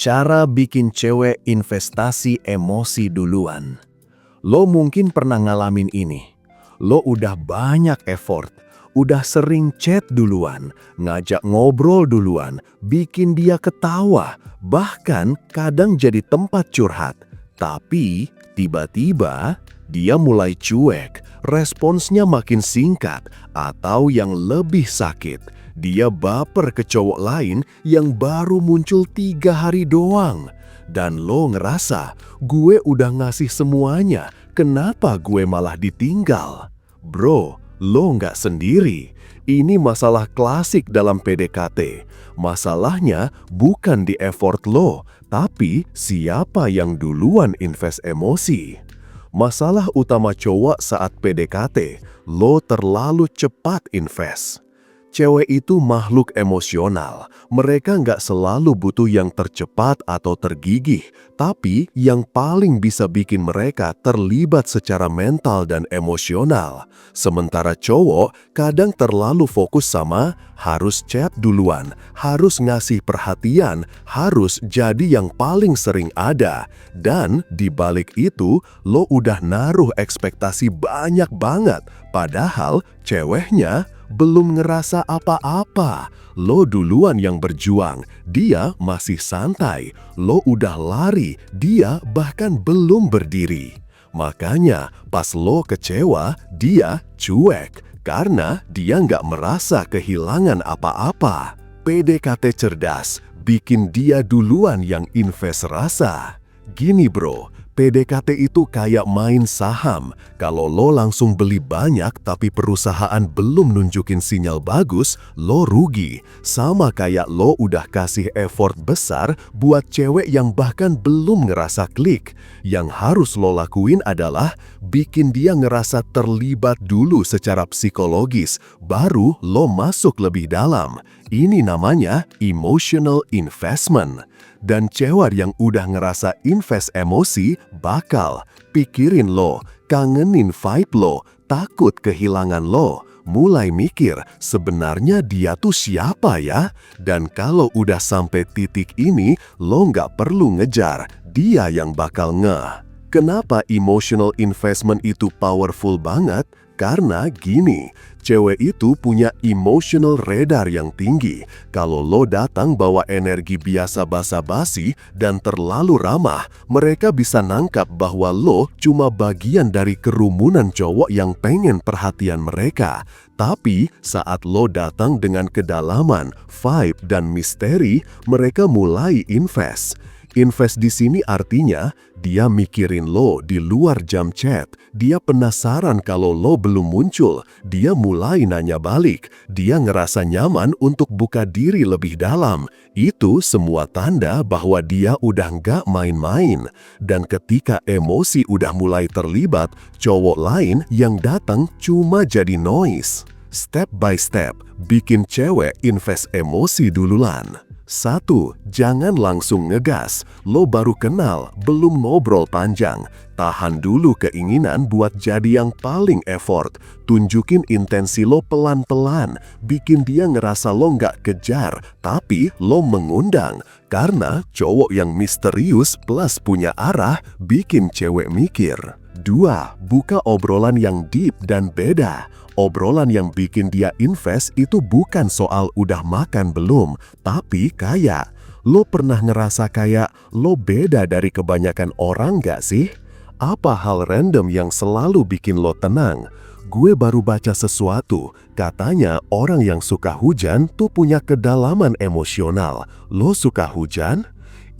Cara bikin cewek investasi emosi duluan. Lo mungkin pernah ngalamin ini. Lo udah banyak effort, udah sering chat duluan, ngajak ngobrol duluan, bikin dia ketawa, bahkan kadang jadi tempat curhat. Tapi tiba-tiba dia mulai cuek, responsnya makin singkat, atau yang lebih sakit, dia baper ke cowok lain yang baru muncul 3 hari doang. Dan lo ngerasa, gue udah ngasih semuanya, kenapa gue malah ditinggal? Bro, lo nggak sendiri. Ini masalah klasik dalam PDKT. Masalahnya bukan di effort lo, tapi siapa yang duluan invest emosi. Masalah utama cowok saat PDKT, lo terlalu cepat invest. Cewek itu makhluk emosional. Mereka nggak selalu butuh yang tercepat atau tergigih, tapi yang paling bisa bikin mereka terlibat secara mental dan emosional. Sementara cowok kadang terlalu fokus sama harus chat duluan, harus ngasih perhatian, harus jadi yang paling sering ada. Dan di balik itu, lo udah naruh ekspektasi banyak banget, padahal ceweknya belum ngerasa apa-apa. Lo duluan yang berjuang, dia masih santai. Lo udah lari, dia bahkan belum berdiri. Makanya pas lo kecewa, dia cuek. Karena dia nggak merasa kehilangan apa-apa. PDKT cerdas, bikin dia duluan yang invest rasa. Gini bro, PDKT itu kayak main saham. Kalau lo langsung beli banyak tapi perusahaan belum nunjukin sinyal bagus, lo rugi. Sama kayak lo udah kasih effort besar buat cewek yang bahkan belum ngerasa klik. Yang harus lo lakuin adalah bikin dia ngerasa terlibat dulu secara psikologis, baru lo masuk lebih dalam. Ini namanya emotional investment. Dan cewek yang udah ngerasa invest emosi bakal pikirin lo, kangenin vibe lo, takut kehilangan lo, mulai mikir sebenarnya dia tuh siapa ya? Dan kalau udah sampai titik ini, lo nggak perlu ngejar, dia yang bakal ngeh. Kenapa emotional investment itu powerful banget? Karena gini, cewek itu punya emotional radar yang tinggi. Kalau lo datang bawa energi biasa basa-basi dan terlalu ramah, mereka bisa nangkap bahwa lo cuma bagian dari kerumunan cowok yang pengen perhatian mereka. Tapi saat lo datang dengan kedalaman, vibe, dan misteri, mereka mulai invest. Invest di sini artinya dia mikirin lo di luar jam chat. Dia penasaran kalau lo belum muncul. Dia mulai nanya balik. Dia ngerasa nyaman untuk buka diri lebih dalam. Itu semua tanda bahwa dia udah nggak main-main. Dan ketika emosi udah mulai terlibat, cowok lain yang datang cuma jadi noise. Step by step, bikin cewek invest emosi duluan. 1. Jangan langsung ngegas. Lo baru kenal, belum ngobrol panjang. Tahan dulu keinginan buat jadi yang paling effort. Tunjukin intensi lo pelan-pelan. Bikin dia ngerasa lo nggak kejar, tapi lo mengundang. Karena cowok yang misterius plus punya arah, bikin cewek mikir. 2. Buka obrolan yang deep dan beda. Obrolan yang bikin dia invest itu bukan soal udah makan belum, tapi kayak, lo pernah ngerasa kayak lo beda dari kebanyakan orang gak sih? Apa hal random yang selalu bikin lo tenang? Gue baru baca sesuatu, katanya orang yang suka hujan tuh punya kedalaman emosional. Lo suka hujan?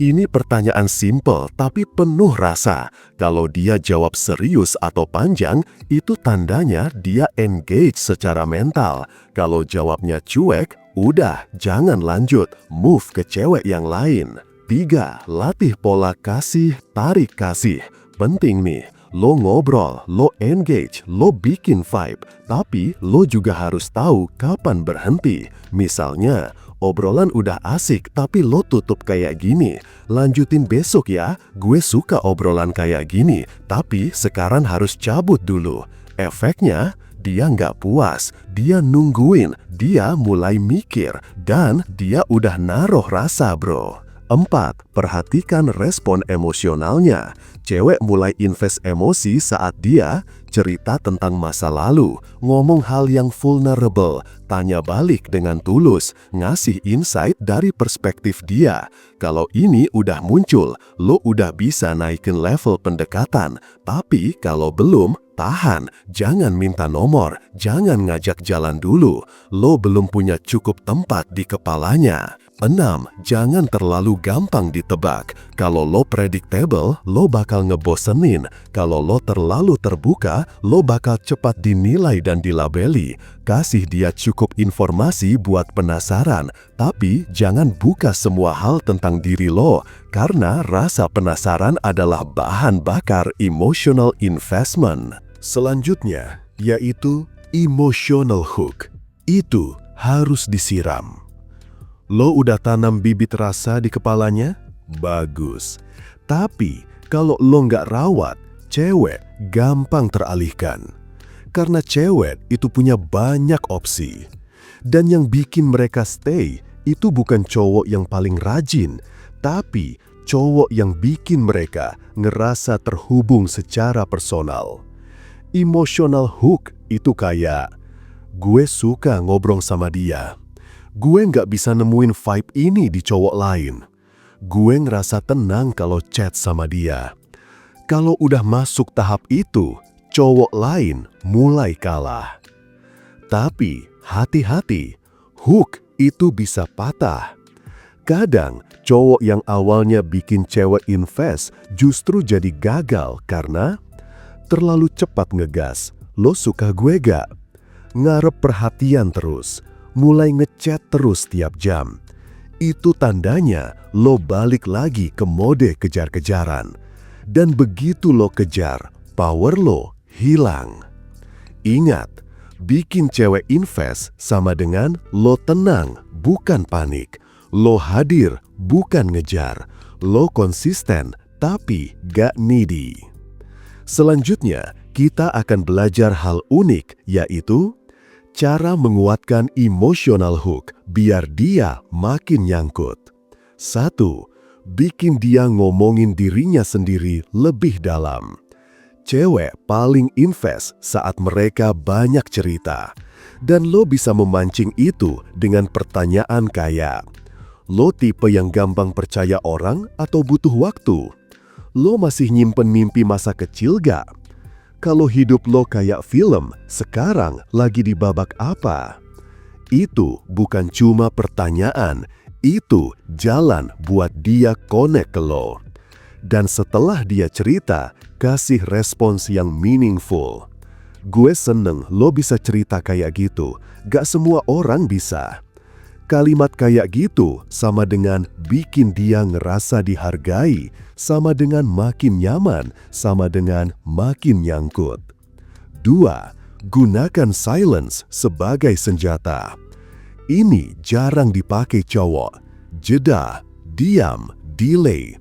Ini pertanyaan simple tapi penuh rasa. Kalau dia jawab serius atau panjang, itu tandanya dia engage secara mental. Kalau jawabnya cuek, udah jangan lanjut, move ke cewek yang lain. 3. Latih pola kasih, tarik kasih. Penting nih. Lo ngobrol, lo engage, lo bikin vibe, tapi lo juga harus tahu kapan berhenti. Misalnya, obrolan udah asik tapi lo tutup kayak gini. Lanjutin besok ya, gue suka obrolan kayak gini, tapi sekarang harus cabut dulu. Efeknya, dia nggak puas, dia nungguin, dia mulai mikir, dan dia udah naruh rasa bro. 4. Perhatikan respon emosionalnya. Cewek mulai invest emosi saat dia cerita tentang masa lalu, ngomong hal yang vulnerable, tanya balik dengan tulus, ngasih insight dari perspektif dia. Kalau ini udah muncul, lo udah bisa naikin level pendekatan. Tapi kalau belum, tahan, jangan minta nomor, jangan ngajak jalan dulu. Lo belum punya cukup tempat di kepalanya. 6. Jangan terlalu gampang ditebak. Kalau lo predictable, lo bakal ngebosenin. Kalau lo terlalu terbuka, lo bakal cepat dinilai dan dilabeli. Kasih dia cukup informasi buat penasaran, tapi jangan buka semua hal tentang diri lo, karena rasa penasaran adalah bahan bakar emotional investment. Selanjutnya, yaitu emotional hook. Itu harus disiram. Lo udah tanam bibit rasa di kepalanya? Bagus. Tapi kalau lo nggak rawat, cewek gampang teralihkan. Karena cewek itu punya banyak opsi. Dan yang bikin mereka stay itu bukan cowok yang paling rajin, tapi cowok yang bikin mereka ngerasa terhubung secara personal. Emotional hook itu kayak, gue suka ngobrol sama dia. Gue nggak bisa nemuin vibe ini di cowok lain. Gue ngerasa tenang kalau chat sama dia. Kalau udah masuk tahap itu, cowok lain mulai kalah. Tapi hati-hati, hook itu bisa patah. Kadang cowok yang awalnya bikin cewek invest justru jadi gagal karena terlalu cepat ngegas. Lo suka gue gak? Ngarep perhatian terus. Mulai ngechat terus tiap jam. Itu tandanya lo balik lagi ke mode kejar-kejaran. Dan begitu lo kejar, power lo hilang. Ingat, bikin cewek invest sama dengan lo tenang, bukan panik. Lo hadir, bukan ngejar. Lo konsisten, tapi gak needy. Selanjutnya, kita akan belajar hal unik, yaitu cara menguatkan emotional hook biar dia makin nyangkut. 1. Bikin dia ngomongin dirinya sendiri lebih dalam. Cewek paling invest saat mereka banyak cerita. Dan lo bisa memancing itu dengan pertanyaan kayak, lo tipe yang gampang percaya orang atau butuh waktu? Lo masih nyimpen mimpi masa kecil gak? Kalau hidup lo kayak film, sekarang lagi di babak apa? Itu bukan cuma pertanyaan, itu jalan buat dia connect ke lo. Dan setelah dia cerita, kasih respons yang meaningful. Gue seneng lo bisa cerita kayak gitu, gak semua orang bisa. Kalimat kayak gitu sama dengan bikin dia ngerasa dihargai, sama dengan makin nyaman, sama dengan makin nyangkut. 2. Gunakan silence sebagai senjata. Ini jarang dipakai cowok. Jeda, diam, delay.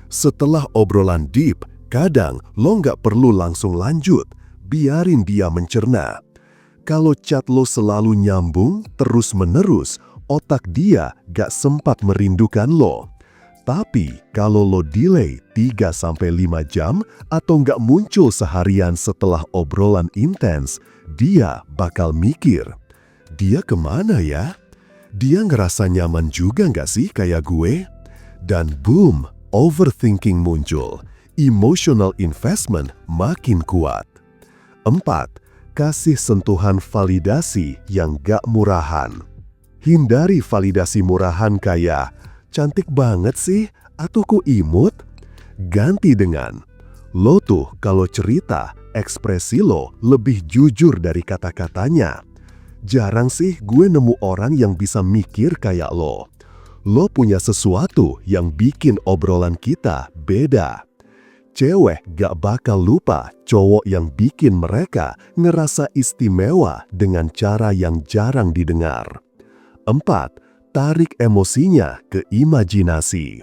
Setelah obrolan deep, kadang lo nggak perlu langsung lanjut. Biarin dia mencerna. Kalau chat lo selalu nyambung, terus-menerus, otak dia gak sempat merindukan lo. Tapi kalau lo delay 3-5 jam atau gak muncul seharian setelah obrolan intens, dia bakal mikir, dia kemana ya? Dia ngerasa nyaman juga gak sih kayak gue? Dan boom, overthinking muncul. Emotional investment makin kuat. 4. Kasih sentuhan validasi yang gak murahan. Hindari validasi murahan kayak, cantik banget sih, atau ku imut? Ganti dengan, lo tuh kalau cerita, ekspresi lo lebih jujur dari kata-katanya. Jarang sih gue nemu orang yang bisa mikir kayak lo. Lo punya sesuatu yang bikin obrolan kita beda. Cewek gak bakal lupa cowok yang bikin mereka ngerasa istimewa dengan cara yang jarang didengar. 4. Tarik emosinya ke imajinasi.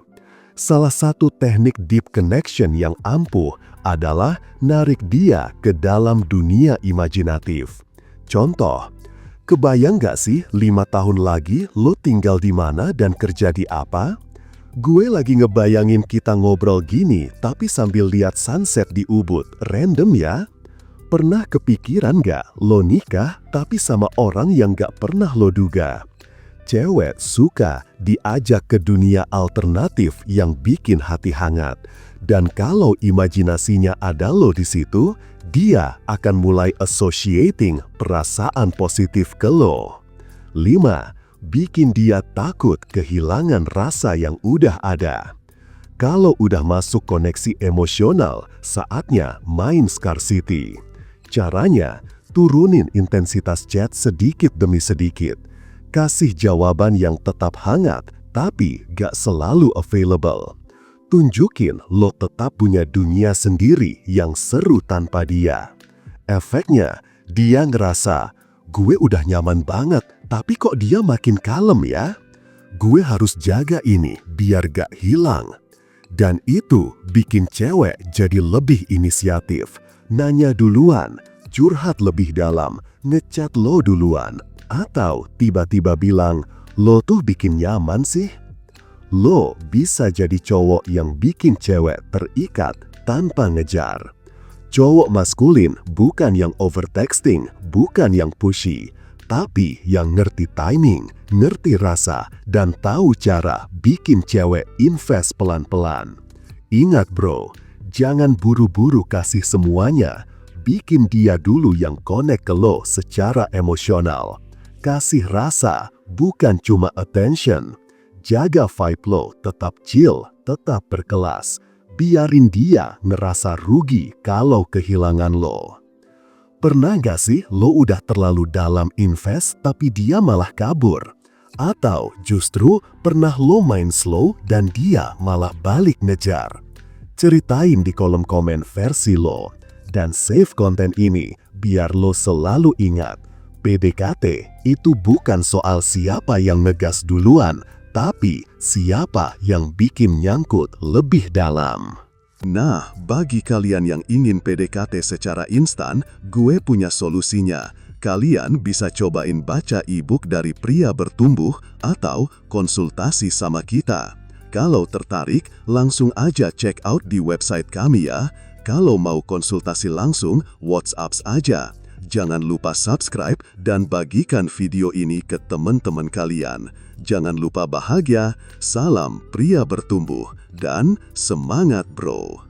Salah satu teknik deep connection yang ampuh adalah narik dia ke dalam dunia imajinatif. Contoh, kebayang gak sih 5 tahun lagi lo tinggal di mana dan kerja di apa? Gue lagi ngebayangin kita ngobrol gini tapi sambil lihat sunset di Ubud. Random ya? Pernah kepikiran gak lo nikah tapi sama orang yang gak pernah lo duga? Cewek suka diajak ke dunia alternatif yang bikin hati hangat. Dan kalau imajinasinya ada lo di situ, dia akan mulai associating perasaan positif ke lo. 5. Bikin dia takut kehilangan rasa yang udah ada. Kalau udah masuk koneksi emosional, saatnya main scarcity. Caranya, turunin intensitas chat sedikit demi sedikit. Kasih jawaban yang tetap hangat, tapi gak selalu available. Tunjukin lo tetap punya dunia sendiri yang seru tanpa dia. Efeknya, dia ngerasa, gue udah nyaman banget, tapi kok dia makin kalem ya? Gue harus jaga ini biar gak hilang. Dan itu bikin cewek jadi lebih inisiatif. Nanya duluan, curhat lebih dalam, ngechat lo duluan. Atau tiba-tiba bilang, lo tuh bikin nyaman sih. Lo bisa jadi cowok yang bikin cewek terikat tanpa ngejar. Cowok maskulin bukan yang overtexting, bukan yang pushy, tapi yang ngerti timing, ngerti rasa, dan tahu cara bikin cewek invest pelan-pelan. Ingat bro, jangan buru-buru kasih semuanya. Bikin dia dulu yang connect ke lo secara emosional. Kasih rasa, bukan cuma attention. Jaga vibe lo tetap chill, tetap berkelas. Biarin dia ngerasa rugi kalau kehilangan lo. Pernah gak sih lo udah terlalu dalam invest tapi dia malah kabur? Atau justru pernah lo main slow dan dia malah balik ngejar? Ceritain di kolom komen versi lo. Dan save konten ini biar lo selalu ingat. PDKT itu bukan soal siapa yang ngegas duluan, tapi siapa yang bikin nyangkut lebih dalam. Nah, bagi kalian yang ingin PDKT secara instan, gue punya solusinya. Kalian bisa cobain baca e-book dari Pria Bertumbuh atau konsultasi sama kita. Kalau tertarik, langsung aja check out di website kami ya. Kalau mau konsultasi langsung, WhatsApp aja. Jangan lupa subscribe dan bagikan video ini ke teman-teman kalian. Jangan lupa bahagia, salam pria bertumbuh, dan semangat bro.